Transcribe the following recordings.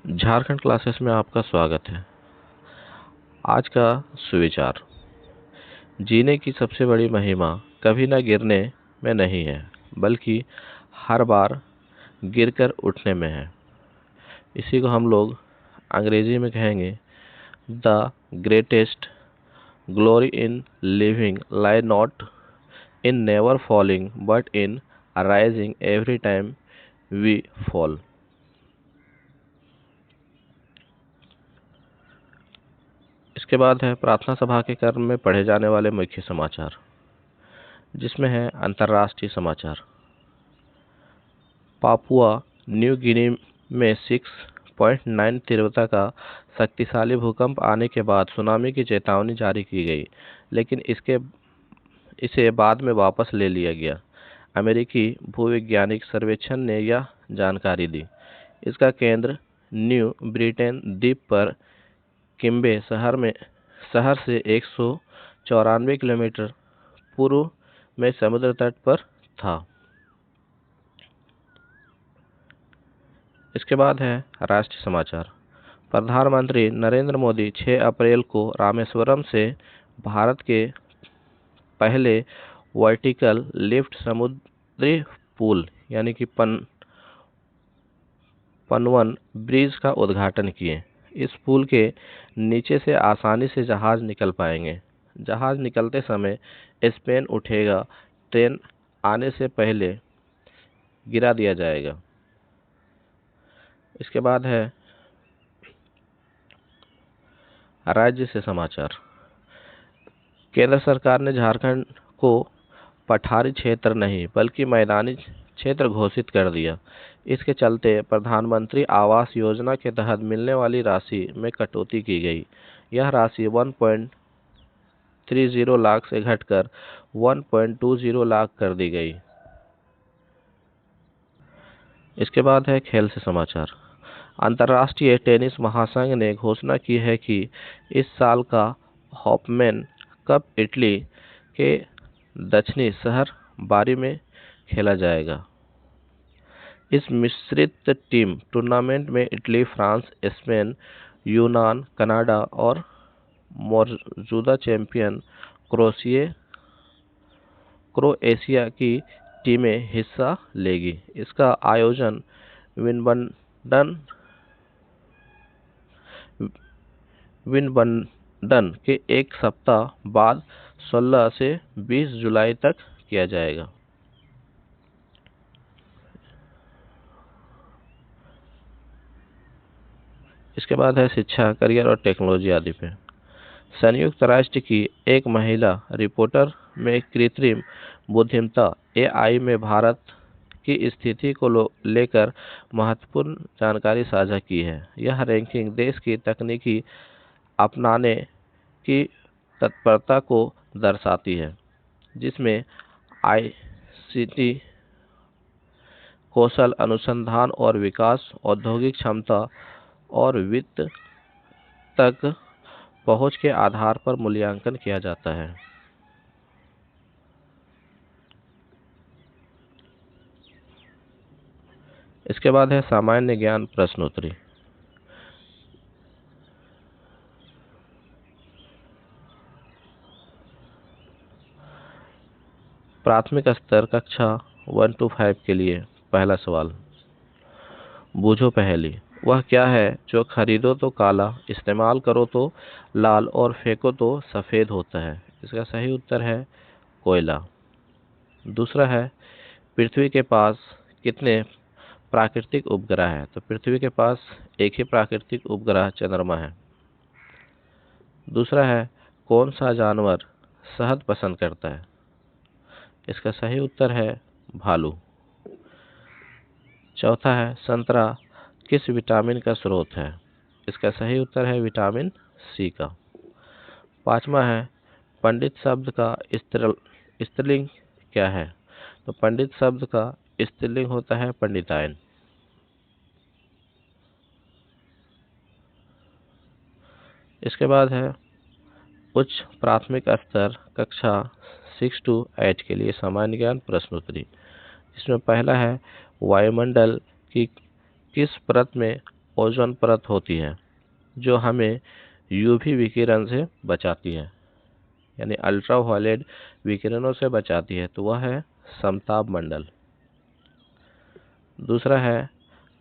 Jharkhand classes में आपका स्वागत है। आज का सुविचार: जीने की सबसे बड़ी महिमा कभी न गिरने में नहीं है, बल्कि हर बार गिरकर उठने में है। इसी को हम लोग अंग्रेजी में कहेंगे, the greatest glory in living lies not in never falling but in arising every time we fall. इसके बाद है प्रार्थना सभा के क्रम में पढ़े जाने वाले मुख्य समाचार, जिसमें है अंतर्राष्ट्रीय समाचार। पापुआ न्यू गिनी में 6.9 तीव्रता का शक्तिशाली भूकंप आने के बाद सुनामी की चेतावनी जारी की गई, लेकिन इसे बाद में वापस ले लिया गया। अमेरिकी भूवैज्ञानिक सर्वेक्षण ने यह जानकारी दी। इसका केंद्र न्यू ब्रिटेन द्वीप पर किम्बे शहर से 194 किलोमीटर पूर्व में समुद्र तट पर था। इसके बाद है राष्ट्रीय समाचार। प्रधानमंत्री नरेंद्र मोदी 6 अप्रैल को रामेश्वरम से भारत के पहले वर्टिकल लिफ्ट समुद्री पुल यानी कि पनवन ब्रिज का उद्घाटन किए। इस पुल के नीचे से आसानी से जहाज निकल पाएंगे। जहाज निकलते समय स्पेन उठेगा, ट्रेन आने से पहले गिरा दिया जाएगा। इसके बाद है राज्य से समाचार। केंद्र सरकार ने झारखंड को पठारी क्षेत्र नहीं बल्कि मैदानी क्षेत्र घोषित कर दिया। इसके चलते प्रधानमंत्री आवास योजना के तहत मिलने वाली राशि में कटौती की गई। यह राशि 1.30 लाख से घटकर 1.20 लाख कर दी गई। इसके बाद है खेल से समाचार। अंतर्राष्ट्रीय टेनिस महासंघ ने घोषणा की है कि इस साल का हॉपमैन कप इटली के दक्षिणी शहर बारी में खेला जाएगा। इस मिश्रित टीम टूर्नामेंट में इटली, फ्रांस, स्पेन, यूनान, कनाडा और मौजूदा चैंपियन क्रोएशिया की टीमें हिस्सा लेगी। इसका आयोजन विंबलडन के एक सप्ताह बाद 16 से 20 जुलाई तक किया जाएगा। इसके बाद है शिक्षा, करियर और टेक्नोलॉजी आदि पे। संयुक्त राष्ट्र की एक महिला रिपोर्टर में कृत्रिम बुद्धिमत्ता AI में भारत की स्थिति को लेकर महत्वपूर्ण जानकारी साझा की है। यह रैंकिंग देश की तकनीकी अपनाने की तत्परता को दर्शाती है, जिसमें ICT, कौशल, अनुसंधान और विकास, औद्योगिक क्षमता और वित्त तक पहुंच के आधार पर मूल्यांकन किया जाता है। इसके बाद है सामान्य ज्ञान प्रश्नोत्तरी। प्राथमिक स्तर कक्षा 1 to 5 के लिए पहला सवाल। बूझो पहेली। वह क्या है जो खरीदो तो काला, इस्तेमाल करो तो लाल और फेंको तो सफेद होता है? इसका सही उत्तर है कोयला। दूसरा है, पृथ्वी के पास कितने प्राकृतिक उपग्रह हैं? तो पृथ्वी के पास एक ही प्राकृतिक उपग्रह चंद्रमा है। दूसरा है, कौन सा जानवर शहद पसंद करता है? इसका सही उत्तर है भालू। चौथा है, संतरा किस विटामिन का स्रोत है? इसका सही उत्तर है विटामिन C का। पांचवा है, पंडित शब्द का स्त्रीलिंग क्या है? तो पंडित शब्द का स्त्रीलिंग होता है पंडितायन। इसके बाद है उच्च प्राथमिक स्तर कक्षा 6 to 8 के लिए सामान्य ज्ञान प्रश्नोत्तरी। इसमें पहला है, वायुमंडल की किस परत में ओजोन परत होती है जो हमें यूवी विकिरण से बचाती है, यानी अल्ट्रावायलेट विकिरणों से बचाती है, तो वह है समताप मंडल। दूसरा है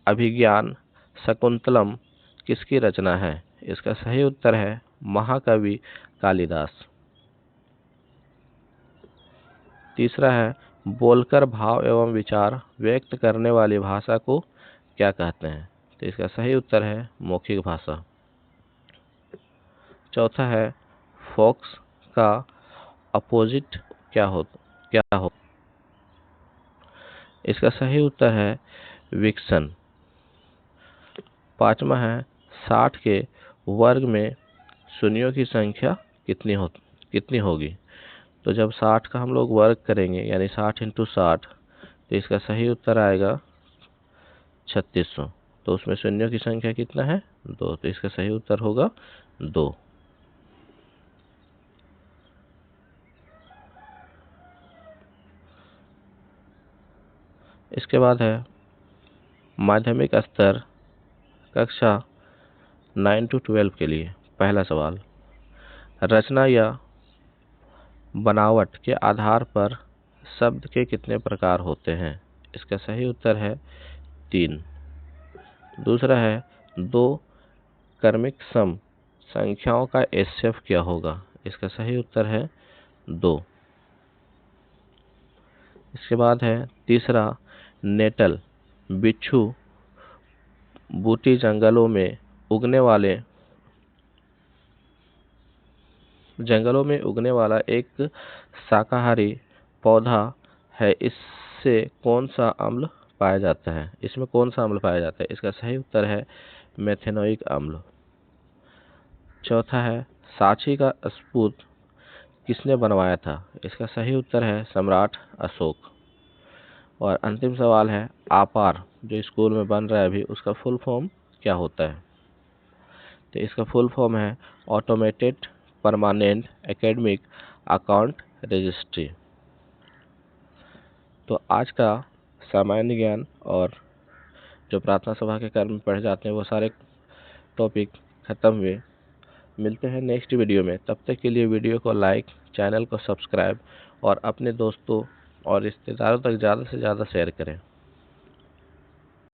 अभिज्ञान शकुंतलम किसकी रचना है? इसका सही उत्तर है महाकवि कालिदास। तीसरा है बोलकर भाव एवं विचार व्यक्त करने वाली भाषा को क्या कहते हैं? तो इसका सही उत्तर है मौखिक भाषा। चौथा है फोक्स का अपोजिट क्या हो? इसका सही उत्तर है विक्सन। पांचवा है 60 के वर्ग में शून्यों की संख्या कितनी होगी? तो जब 60 का हम लोग वर्ग करेंगे यानी 60 × 60, तो इसका सही उत्तर आएगा 3600। तो उसमें शून्यों की संख्या कितना है? 2, तो इसका सही उत्तर होगा 2। इसके बाद है माध्यमिक स्तर कक्षा 9 to 12 के लिए पहला सवाल, रचना या बनावट के आधार पर शब्द के कितने प्रकार होते हैं? इसका सही उत्तर है 3। दूसरा है दो क्रमिक सम संख्याओं का एचसीएफ क्या होगा? इसका सही उत्तर है 2। इसके बाद है तीसरा, नेटल बिच्छू बूटी जंगलों में उगने वाला एक शाकाहारी पौधा है। इसमें कौन सा अम्ल पाया जाता है? इसका सही उत्तर है मेथेनोइक अम्ल। चौथा है सांची का स्फूत किसने बनवाया था? इसका सही उत्तर है सम्राट अशोक। और अंतिम सवाल है आपार जो स्कूल में बन रहा है अभी, उसका फुल फॉर्म क्या होता है? तो इसका फुल फॉर्म है automated permanent academic account registry. तो आज का सामान्य ज्ञान और जो प्रार्थना सभा के कर्म पढ़े जाते हैं वो सारे टॉपिक खत्म हुए। मिलते हैं नेक्स्ट वीडियो में, तब तक के लिए वीडियो को लाइक, चैनल को सब्सक्राइब और अपने दोस्तों और रिश्तेदारों तक ज़्यादा से ज़्यादा शेयर करें।